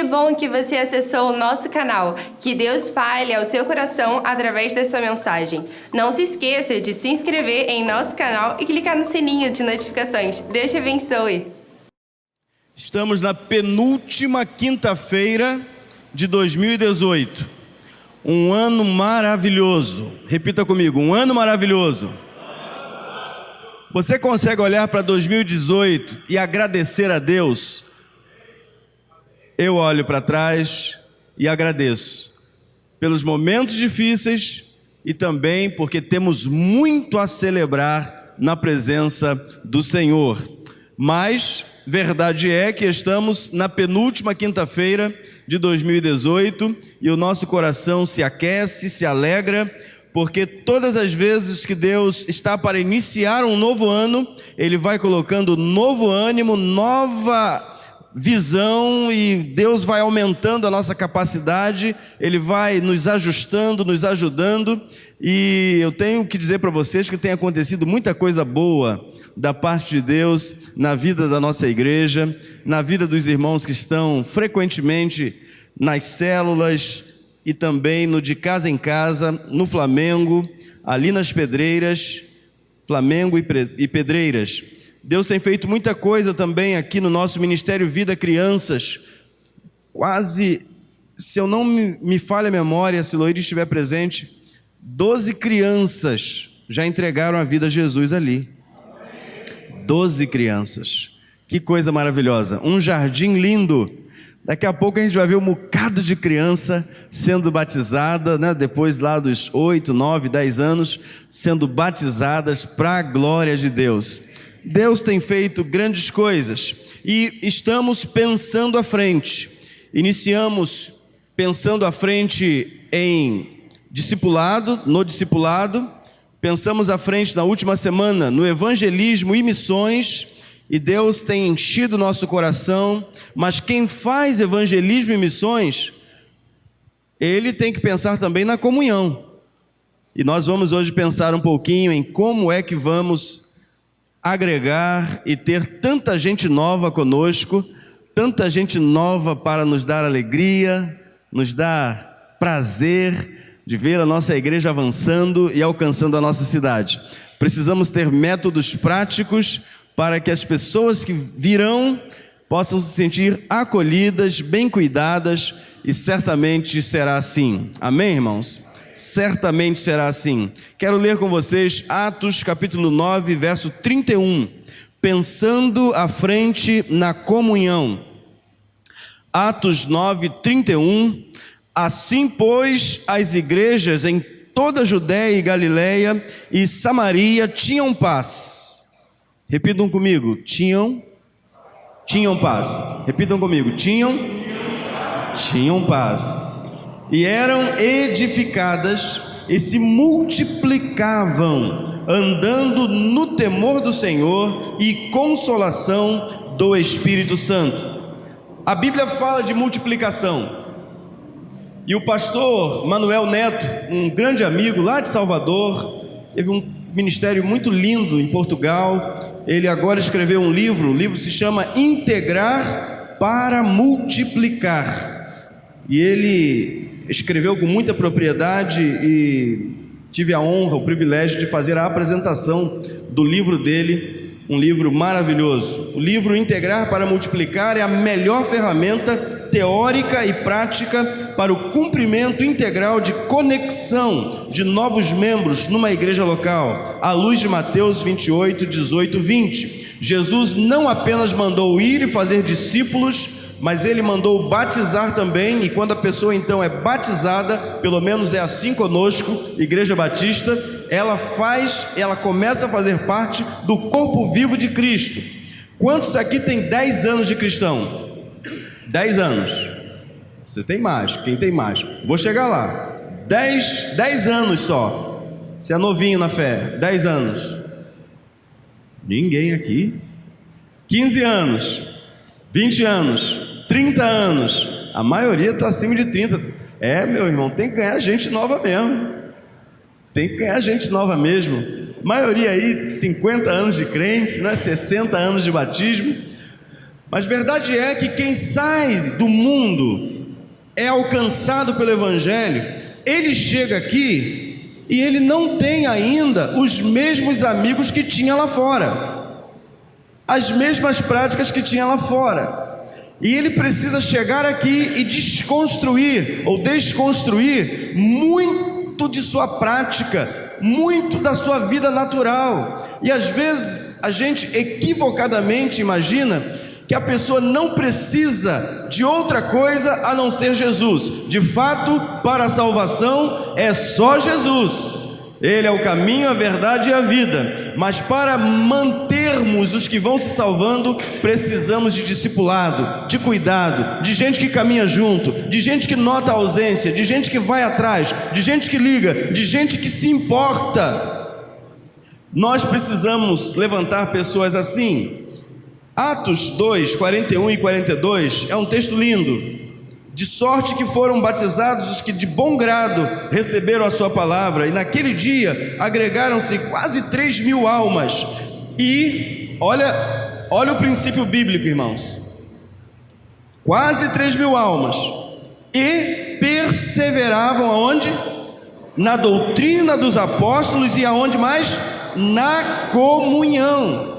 Que bom que você acessou o nosso canal. Que Deus fale ao seu coração através dessa mensagem. Não se esqueça de se inscrever em nosso canal e clicar no sininho de notificações. Deus te abençoe. Estamos na penúltima quinta-feira de 2018. Um ano maravilhoso. Repita comigo, um ano maravilhoso. Você consegue olhar para 2018 e agradecer a Deus? Eu olho para trás e agradeço pelos momentos difíceis e também porque temos muito a celebrar na presença do Senhor. Mas verdade é que estamos na penúltima quinta-feira de 2018 e o nosso coração se aquece, se alegra, porque todas as vezes que Deus está para iniciar um novo ano, Ele vai colocando novo ânimo, nova visão, e Deus vai aumentando a nossa capacidade, Ele vai nos ajustando, nos ajudando. E eu tenho que dizer para vocês que tem acontecido muita coisa boa da parte de Deus na vida da nossa igreja, na vida dos irmãos que estão frequentemente nas células e também no de casa em casa, no Flamengo, ali nas Pedreiras, Flamengo e Pedreiras. Deus tem feito muita coisa também aqui no nosso Ministério Vida Crianças. Quase, se eu não me falha a memória, se Loíra estiver presente, 12 crianças já entregaram a vida a Jesus ali. 12 crianças. Que coisa maravilhosa. Um jardim lindo. Daqui a pouco a gente vai ver um bocado de criança sendo batizada, né? Depois lá dos 8, 9, 10 anos, sendo batizadas para a glória de Deus. Deus tem feito grandes coisas e estamos pensando à frente. Iniciamos pensando à frente em discipulado, no discipulado. Pensamos à frente na última semana no evangelismo e missões, e Deus tem enchido nosso coração. Mas quem faz evangelismo e missões, ele tem que pensar também na comunhão. E nós vamos hoje pensar um pouquinho em como é que vamos agregar e ter tanta gente nova conosco, tanta gente nova para nos dar alegria, nos dar prazer de ver a nossa igreja avançando e alcançando a nossa cidade. Precisamos ter métodos práticos para que as pessoas que virão possam se sentir acolhidas, bem cuidadas, e certamente será assim. Amém, irmãos? Certamente será assim. Quero ler com vocês Atos capítulo 9, verso 31. Pensando à frente na comunhão. Atos 9, 31. Assim, pois, as igrejas em toda a Judéia e Galileia e Samaria tinham paz. Repitam comigo, tinham paz. Repitam comigo, tinham paz. E eram edificadas e se multiplicavam, andando no temor do Senhor e consolação do Espírito Santo. A Bíblia fala de multiplicação. E o pastor Manuel Neto, um grande amigo lá de Salvador, teve um ministério muito lindo em Portugal. Ele agora escreveu um livro, o livro se chama Integrar para Multiplicar. E ele escreveu com muita propriedade e tive a honra, o privilégio de fazer a apresentação do livro dele, um livro maravilhoso. O livro Integrar para Multiplicar é a melhor ferramenta teórica e prática para o cumprimento integral de conexão de novos membros numa igreja local, à luz de Mateus 28, 18, 20. Jesus não apenas mandou ir e fazer discípulos, mas Ele mandou batizar também, e quando a pessoa então é batizada, pelo menos é assim conosco, Igreja Batista, ela começa a fazer parte do corpo vivo de Cristo. Quantos aqui tem 10 anos de cristão? 10 anos. Você tem mais, quem tem mais? Vou chegar lá. 10 anos só. Você é novinho na fé, 10 anos. Ninguém aqui. 15 anos, 20 anos, 30 anos, a maioria está acima de 30. Meu irmão, tem que ganhar gente nova mesmo. Tem que ganhar gente nova mesmo. Maioria aí, 50 anos de crente, né? 60 anos de batismo. Mas verdade é que quem sai do mundo é alcançado pelo Evangelho, ele chega aqui e ele não tem ainda os mesmos amigos que tinha lá fora, as mesmas práticas que tinha lá fora, e ele precisa chegar aqui e desconstruir ou desconstruir muito de sua prática, muito da sua vida natural. E às vezes a gente equivocadamente imagina que a pessoa não precisa de outra coisa a não ser Jesus. De fato, para a salvação é só Jesus. Ele é o caminho, a verdade e a vida. Mas para mantermos os que vão se salvando, precisamos de discipulado, de cuidado, de gente que caminha junto, de gente que nota a ausência, de gente que vai atrás, de gente que liga, de gente que se importa. Nós precisamos levantar pessoas assim. Atos 2, 41 e 42 é um texto lindo. De sorte que foram batizados os que de bom grado receberam a sua palavra, e naquele dia agregaram-se quase 3.000 almas. E olha o princípio bíblico, irmãos, quase 3.000 almas, e perseveravam aonde? Na doutrina dos apóstolos, e aonde mais? Na comunhão.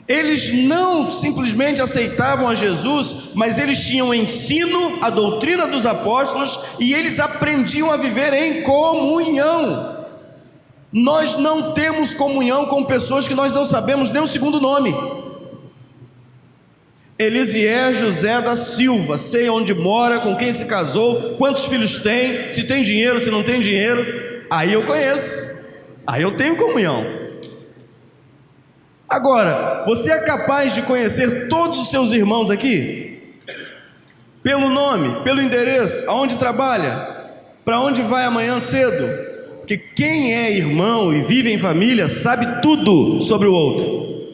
Eles não simplesmente aceitavam a Jesus, mas eles tinham o ensino, a doutrina dos apóstolos, e eles aprendiam a viver em comunhão. Nós não temos comunhão com pessoas que nós não sabemos nem o segundo nome. Elisier José da Silva, sei onde mora, com quem se casou, quantos filhos tem, se tem dinheiro, se não tem dinheiro. Aí eu conheço, aí eu tenho comunhão. Agora, você é capaz de conhecer todos os seus irmãos aqui? Pelo nome, pelo endereço, aonde trabalha, para onde vai amanhã cedo? Porque quem é irmão e vive em família sabe tudo sobre o outro.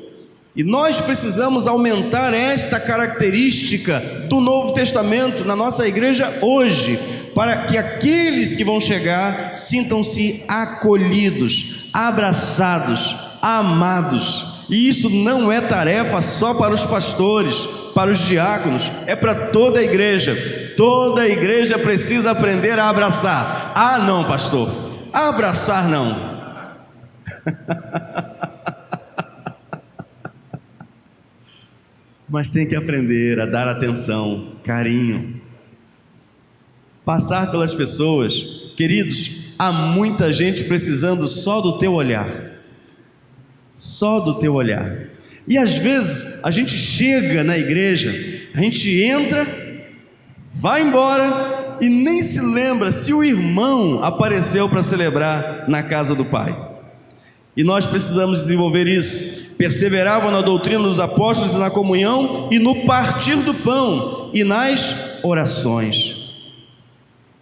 E nós precisamos aumentar esta característica do Novo Testamento na nossa igreja hoje, para que aqueles que vão chegar sintam-se acolhidos, abraçados, amados. E isso não é tarefa só para os pastores, para os diáconos, é para toda a igreja. Toda a igreja precisa aprender a abraçar. Ah, não, pastor, abraçar não. Mas tem que aprender a dar atenção, carinho, passar pelas pessoas. Queridos, há muita gente precisando só do teu olhar. Só do teu olhar. E às vezes a gente chega na igreja, a gente entra, vai embora e nem se lembra se o irmão apareceu para celebrar na casa do Pai. E nós precisamos desenvolver isso. Perseveravam na doutrina dos apóstolos e na comunhão e no partir do pão e nas orações.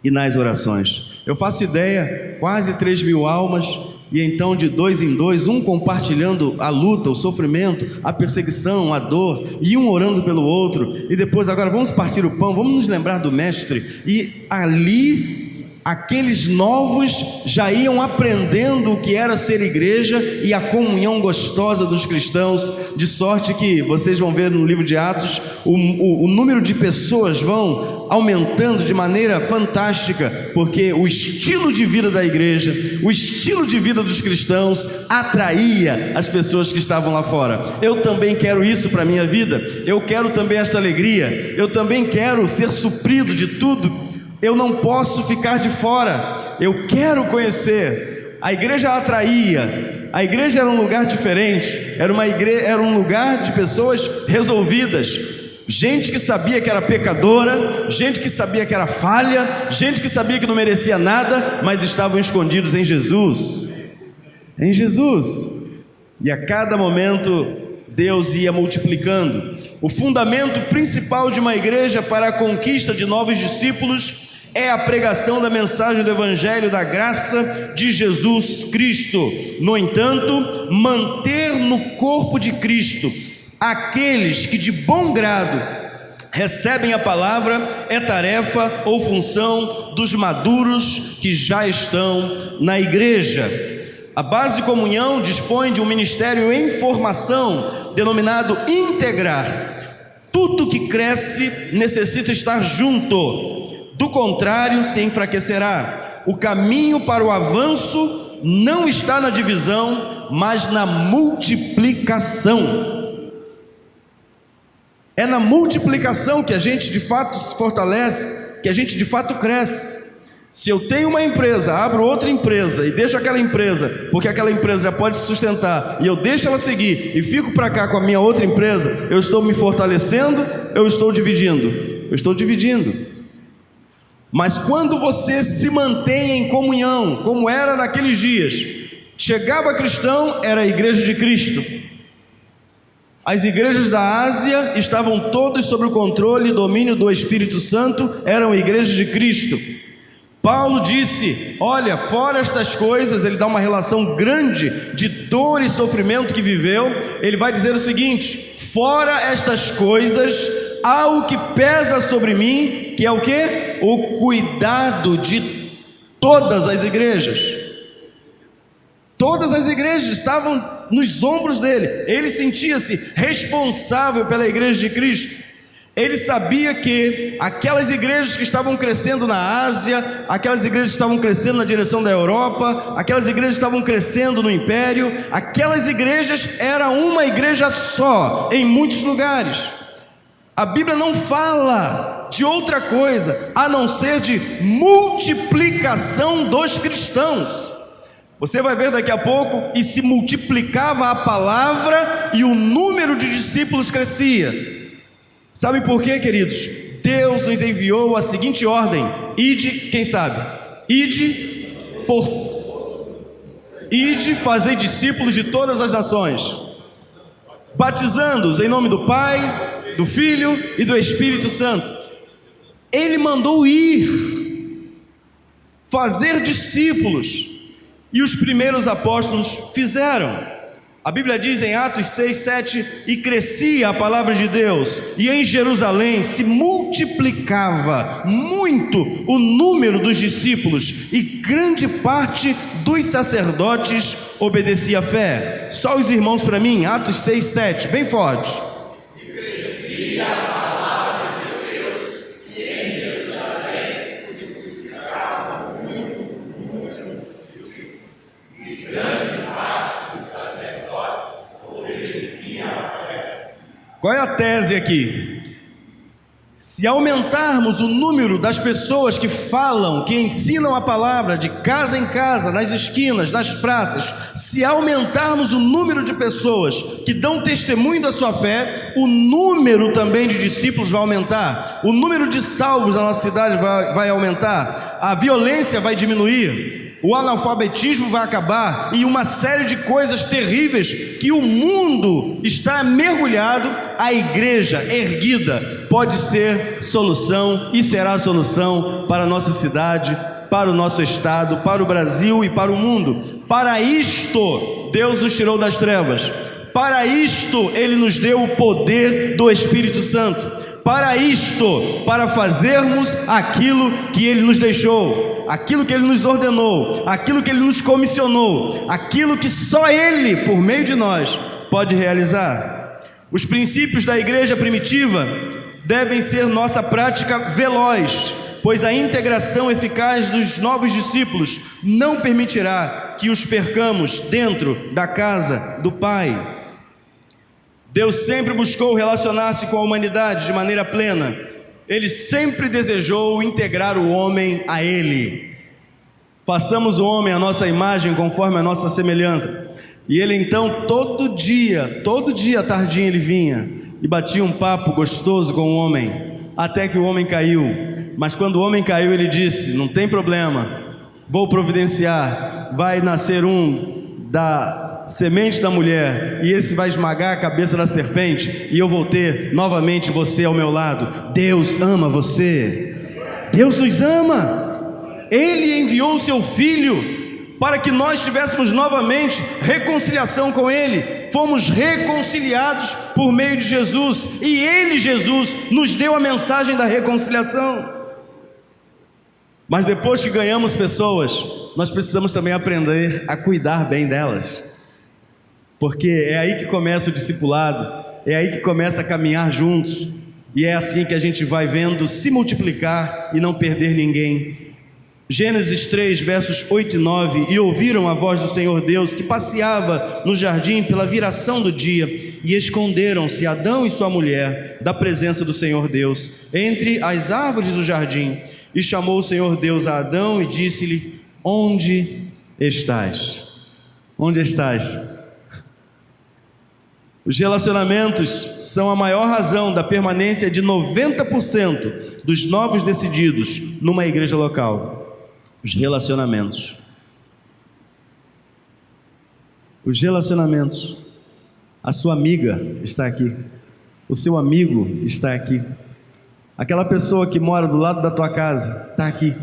E nas orações. Eu faço ideia, quase 3.000 almas. E então de dois em dois, um compartilhando a luta, o sofrimento, a perseguição, a dor, e um orando pelo outro. E depois agora vamos partir o pão, vamos nos lembrar do mestre. E ali aqueles novos já iam aprendendo o que era ser igreja e a comunhão gostosa dos cristãos, de sorte que vocês vão ver no livro de Atos, o número de pessoas vão aumentando de maneira fantástica, porque o estilo de vida da igreja, o estilo de vida dos cristãos atraía as pessoas que estavam lá fora. Eu também quero isso para a minha vida, eu quero também esta alegria, eu também quero ser suprido de tudo, eu não posso ficar de fora, eu quero conhecer. A igreja atraía, a igreja era um lugar diferente, era um lugar de pessoas resolvidas, gente que sabia que era pecadora, gente que sabia que era falha, gente que sabia que não merecia nada, mas estavam escondidos em Jesus. Em Jesus. E a cada momento Deus ia multiplicando. O fundamento principal de uma igreja para a conquista de novos discípulos é a pregação da mensagem do Evangelho da graça de Jesus Cristo. No entanto, manter no corpo de Cristo aqueles que de bom grado recebem a palavra é tarefa ou função dos maduros que já estão na igreja. A base de comunhão dispõe de um ministério em formação denominado integrar. Tudo que cresce necessita estar junto, do contrário se enfraquecerá. O caminho para o avanço não está na divisão, mas na multiplicação. É na multiplicação que a gente de fato se fortalece, que a gente de fato cresce. Se eu tenho uma empresa, abro outra empresa e deixo aquela empresa, porque aquela empresa já pode se sustentar, e eu deixo ela seguir e fico para cá com a minha outra empresa, eu estou me fortalecendo, eu estou dividindo. Eu estou dividindo. Mas quando você se mantém em comunhão, como era naqueles dias, chegava cristão, era a igreja de Cristo. As igrejas da Ásia estavam todas sob o controle e domínio do Espírito Santo, eram igrejas de Cristo. Paulo disse, olha, fora estas coisas, ele dá uma relação grande de dor e sofrimento que viveu, ele vai dizer o seguinte, fora estas coisas, há o que pesa sobre mim, que é o quê? O cuidado de todas as igrejas. Todas as igrejas estavam nos ombros dele, ele sentia-se responsável pela igreja de Cristo. Ele sabia que aquelas igrejas que estavam crescendo na Ásia, aquelas igrejas que estavam crescendo na direção da Europa, aquelas igrejas que estavam crescendo no Império, aquelas igrejas eram uma igreja só, em muitos lugares. A Bíblia não fala de outra coisa, a não ser de multiplicação dos cristãos. Você vai ver daqui a pouco, e se multiplicava a palavra, e o número de discípulos crescia. Sabe por quê, queridos? Deus nos enviou a seguinte ordem: ide, quem sabe? Ide, fazei discípulos de todas as nações, batizando-os em nome do Pai, do Filho e do Espírito Santo. Ele mandou ir, fazer discípulos, e os primeiros apóstolos fizeram. A Bíblia diz em Atos 6, 7, e crescia a palavra de Deus, e em Jerusalém se multiplicava muito o número dos discípulos, e grande parte dos sacerdotes obedecia à fé. Só os irmãos para mim, Atos 6, 7, bem forte. E crescia a palavra de Deus, e em Jerusalém se multiplicava muito o número dos discípulos, e grande parte. Qual é a tese aqui? Se aumentarmos o número das pessoas que falam, que ensinam a palavra de casa em casa, nas esquinas, nas praças, se aumentarmos o número de pessoas que dão testemunho da sua fé, o número também de discípulos vai aumentar, o número de salvos na nossa cidade vai aumentar, a violência vai diminuir, o analfabetismo vai acabar, e uma série de coisas terríveis que o mundo está mergulhado, a igreja erguida pode ser solução e será solução para a nossa cidade, para o nosso estado, para o Brasil e para o mundo. Para isto Deus nos tirou das trevas, para isto Ele nos deu o poder do Espírito Santo, para isto, para fazermos aquilo que Ele nos deixou, aquilo que Ele nos ordenou, aquilo que Ele nos comissionou, aquilo que só Ele, por meio de nós, pode realizar. Os princípios da igreja primitiva devem ser nossa prática veloz, pois a integração eficaz dos novos discípulos não permitirá que os percamos dentro da casa do Pai. Deus sempre buscou relacionar-se com a humanidade de maneira plena. Ele sempre desejou integrar o homem a Ele. Façamos o homem à nossa imagem, conforme a nossa semelhança. E ele então, todo dia tardinho ele vinha e batia um papo gostoso com o homem, até que o homem caiu. Mas quando o homem caiu, ele disse: não tem problema, vou providenciar, vai nascer um da semente da mulher, e esse vai esmagar a cabeça da serpente, e eu vou ter novamente você ao meu lado. Deus ama você, Deus nos ama. Ele enviou o seu Filho para que nós tivéssemos novamente reconciliação com Ele. Fomos reconciliados por meio de Jesus, e Ele, Jesus, nos deu a mensagem da reconciliação. Mas depois que ganhamos pessoas, nós precisamos também aprender a cuidar bem delas, porque é aí que começa o discipulado, é aí que começa a caminhar juntos, e é assim que a gente vai vendo se multiplicar e não perder ninguém. Gênesis 3, versos 8 e 9: E ouviram a voz do Senhor Deus, que passeava no jardim pela viração do dia, e esconderam-se Adão e sua mulher da presença do Senhor Deus, entre as árvores do jardim. E chamou o Senhor Deus a Adão e disse-lhe: Onde estás? Onde estás? Os relacionamentos são a maior razão da permanência de 90% dos novos decididos numa igreja local. Os relacionamentos. Os relacionamentos. A sua amiga está aqui. O seu amigo está aqui. Aquela pessoa que mora do lado da tua casa está aqui.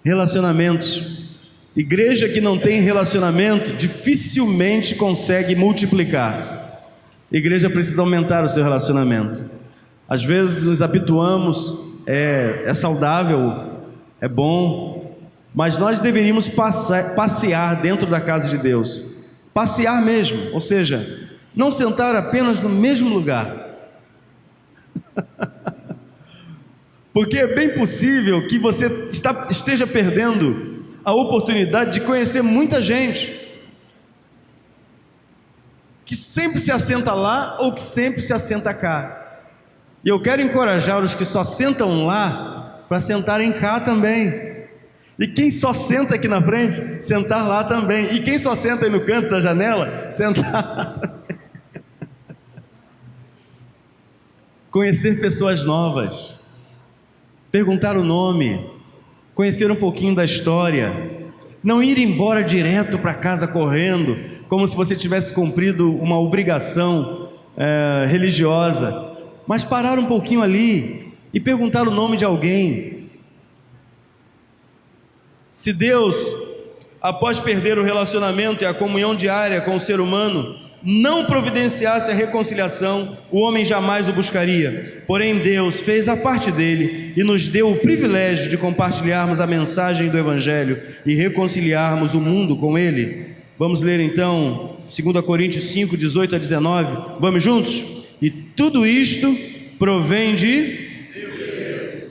Relacionamentos. Igreja que não tem relacionamento dificilmente consegue multiplicar. Igreja precisa aumentar o seu relacionamento. Às vezes nos habituamos, é saudável, é bom, mas nós deveríamos passear dentro da casa de Deus. Passear mesmo, ou seja, não sentar apenas no mesmo lugar. Porque é bem possível que você esteja perdendo a oportunidade de conhecer muita gente que sempre se assenta lá ou que sempre se assenta cá. E eu quero encorajar os que só sentam lá para sentarem cá também. E quem só senta aqui na frente, sentar lá também. E quem só senta aí no canto da janela, sentar lá também. Conhecer pessoas novas, perguntar o nome, conhecer um pouquinho da história, não ir embora direto para casa correndo, como se você tivesse cumprido uma obrigação religiosa, mas parar um pouquinho ali e perguntar o nome de alguém. Se Deus, após perder o relacionamento e a comunhão diária com o ser humano, não providenciasse a reconciliação, o homem jamais o buscaria. Porém Deus fez a parte dele e nos deu o privilégio de compartilharmos a mensagem do Evangelho e reconciliarmos o mundo com ele. Vamos ler então 2 Coríntios 5, 18 a 19, vamos juntos? E tudo isto provém de Deus,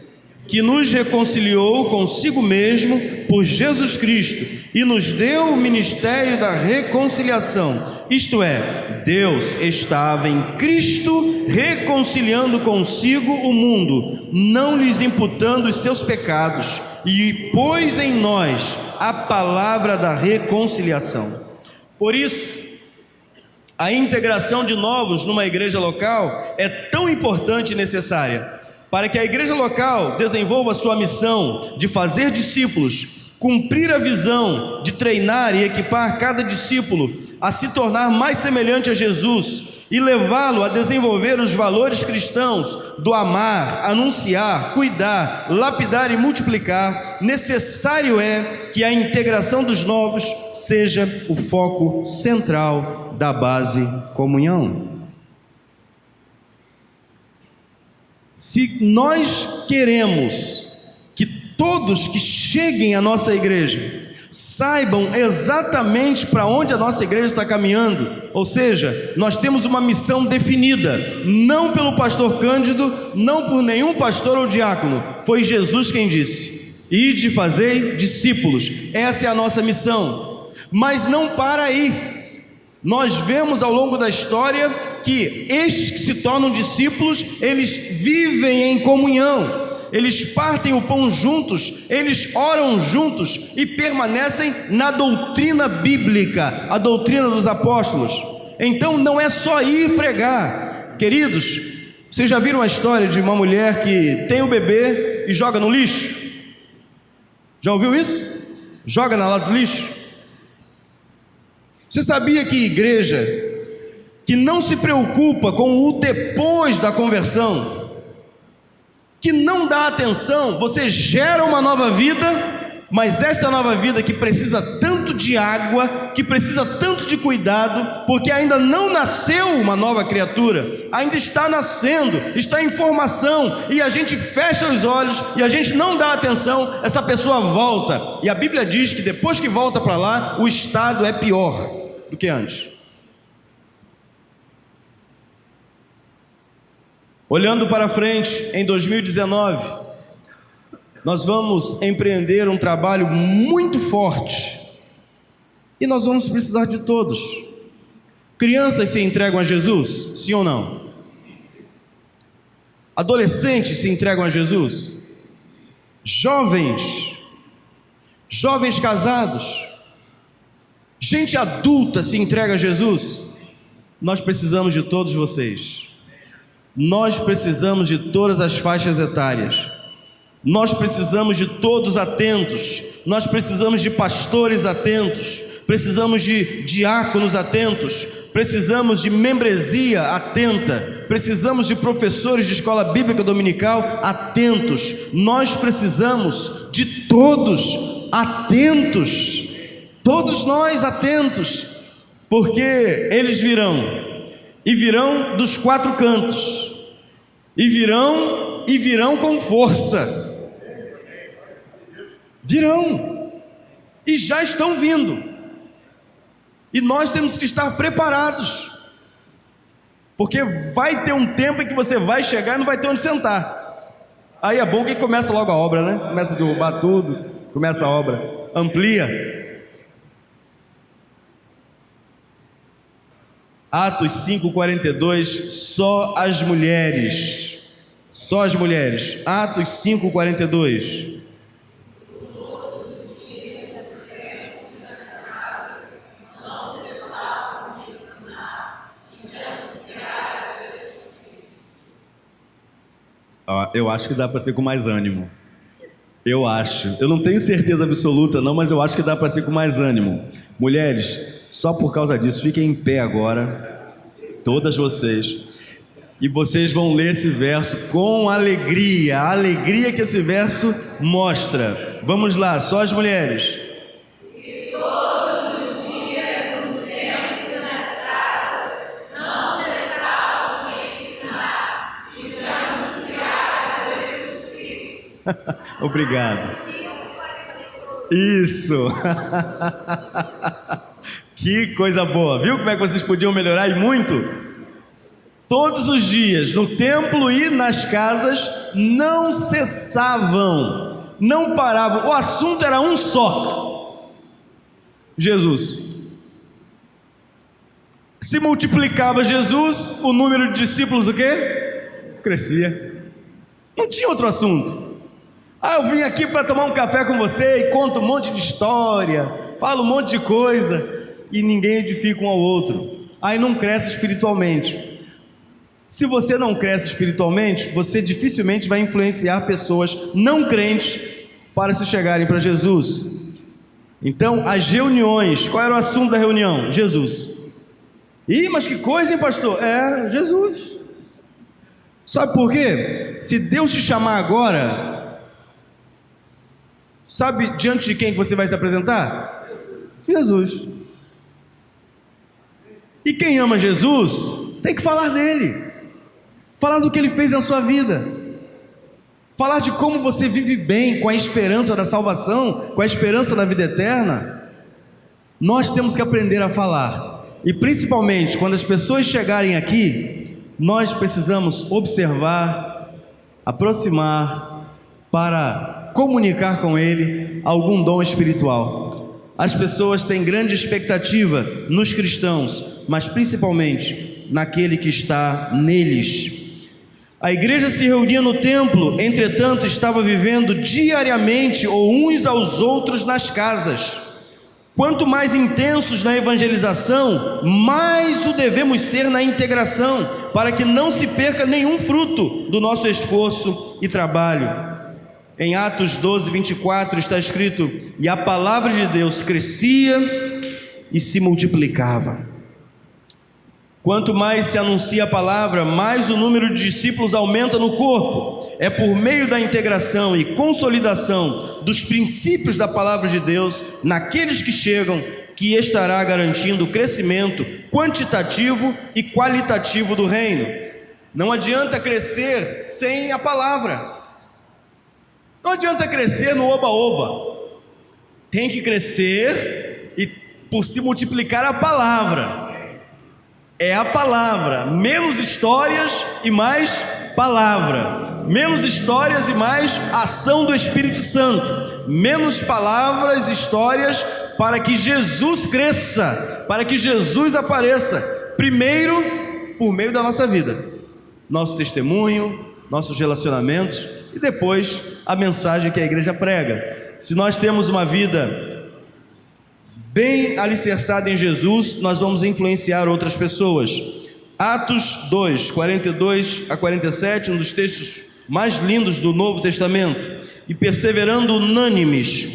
que nos reconciliou consigo mesmo por Jesus Cristo e nos deu o ministério da reconciliação. Isto é, Deus estava em Cristo reconciliando consigo o mundo, não lhes imputando os seus pecados, e pôs em nós a palavra da reconciliação. Por isso, a integração de novos numa igreja local é tão importante e necessária, para que a igreja local desenvolva sua missão de fazer discípulos, cumprir a visão de treinar e equipar cada discípulo a se tornar mais semelhante a Jesus e levá-lo a desenvolver os valores cristãos do amar, anunciar, cuidar, lapidar e multiplicar. Necessário é que a integração dos novos seja o foco central da base comunhão. Se nós queremos que todos que cheguem à nossa igreja saibam exatamente para onde a nossa igreja está caminhando, ou seja, nós temos uma missão definida, não pelo pastor Cândido, não por nenhum pastor ou diácono, foi Jesus quem disse: ide e fazei discípulos. Essa é a nossa missão, mas não para aí. Nós vemos ao longo da história que estes que se tornam discípulos, eles vivem em comunhão, eles partem o pão juntos, eles oram juntos e permanecem na doutrina bíblica, a doutrina dos apóstolos. Então não é só ir pregar. Queridos, vocês já viram a história de uma mulher que tem o bebê e joga no lixo? Já ouviu isso? Joga na lata do lixo? Você sabia que igreja que não se preocupa com o depois da conversão, que não dá atenção, você gera uma nova vida, mas esta nova vida que precisa tanto de água, que precisa tanto de cuidado, porque ainda não nasceu uma nova criatura, ainda está nascendo, está em formação, e a gente fecha os olhos e a gente não dá atenção, essa pessoa volta, e a Bíblia diz que depois que volta para lá, o estado é pior do que antes. Olhando para frente, em 2019, nós vamos empreender um trabalho muito forte e nós vamos precisar de todos. Crianças se entregam a Jesus? Sim ou não? Adolescentes se entregam a Jesus? Jovens casados, gente adulta se entrega a Jesus? Nós precisamos de todos vocês. Nós precisamos de todas as faixas etárias. Nós precisamos de todos atentos. Nós precisamos de pastores atentos. Precisamos de diáconos atentos. Precisamos de membresia atenta. Precisamos de professores de escola bíblica dominical atentos. Nós precisamos de todos atentos. Todos nós atentos. Porque eles virão. E virão dos quatro cantos. E virão com força. Virão. E já estão vindo. E nós temos que estar preparados. Porque vai ter um tempo em que você vai chegar e não vai ter onde sentar. Aí é bom que começa logo a obra, né? Começa a derrubar tudo, começa a obra, amplia. Atos 5:42, só as mulheres. Só as mulheres. Atos 5:42. Eu acho que dá para ser com mais ânimo. Eu acho. Eu não tenho certeza absoluta não, mas eu acho que dá para ser com mais ânimo. Mulheres, só por causa disso, fiquem em pé agora. Todas vocês. E vocês vão ler esse verso com alegria. A alegria que esse verso mostra. Vamos lá, só as mulheres. Obrigado. Isso. Que coisa boa. Viu como é que vocês podiam melhorar e muito? Todos os dias, no templo e nas casas, não cessavam, não paravam. O assunto era um só: Jesus. Se multiplicava Jesus, o número de discípulos o quê? Crescia. Não tinha outro assunto. Eu vim aqui para tomar um café com você e conto um monte de história, falo um monte de coisa e ninguém edifica um ao outro. Aí não cresce espiritualmente. Se você não cresce espiritualmente, você dificilmente vai influenciar pessoas não crentes para se chegarem para Jesus. Então, as reuniões, qual era o assunto da reunião? Jesus. Mas que coisa, hein, pastor? Jesus. Sabe por quê? Se Deus te chamar agora, sabe diante de quem você vai se apresentar? Jesus. E quem ama Jesus tem que falar dele, falar do que ele fez na sua vida, falar de como você vive bem com a esperança da salvação, com a esperança da vida eterna. Nós temos que aprender a falar, e principalmente quando as pessoas chegarem aqui, nós precisamos observar, aproximar, para comunicar com ele algum dom espiritual. As pessoas têm grande expectativa nos cristãos, mas principalmente naquele que está neles. A igreja se reunia no templo, entretanto estava vivendo diariamente ou uns aos outros nas casas. Quanto mais intensos na evangelização, mais o devemos ser na integração, para que não se perca nenhum fruto do nosso esforço e trabalho. Em Atos 12:24 está escrito: e a palavra de Deus crescia e se multiplicava. Quanto mais se anuncia a palavra, mais o número de discípulos aumenta no corpo. É por meio da integração e consolidação dos princípios da palavra de Deus naqueles que chegam, que estará garantindo o crescimento quantitativo e qualitativo do reino. Não adianta crescer sem a palavra. Não adianta crescer no oba-oba. Tem que crescer e por se multiplicar a palavra. É a palavra, menos histórias e mais palavra. Menos histórias e mais ação do Espírito Santo. Menos palavras, histórias, para que Jesus cresça, para que Jesus apareça. Primeiro, por meio da nossa vida, nosso testemunho, nossos relacionamentos, e depois a mensagem que a igreja prega. Se nós temos uma vida bem alicerçada em Jesus, nós vamos influenciar outras pessoas. Atos 2, 42 a 47, um dos textos mais lindos do Novo Testamento. E perseverando unânimes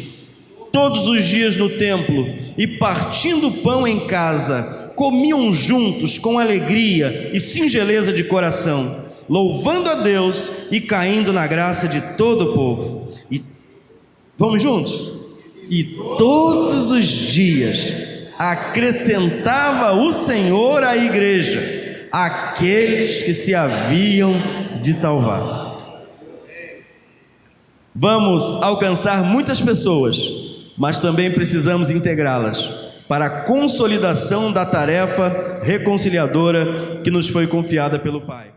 todos os dias no templo e partindo o pão em casa, comiam juntos com alegria e singeleza de coração, louvando a Deus e caindo na graça de todo o povo. E vamos juntos? E todos os dias acrescentava o Senhor à igreja aqueles que se haviam de salvar. Vamos alcançar muitas pessoas, mas também precisamos integrá-las para a consolidação da tarefa reconciliadora que nos foi confiada pelo Pai.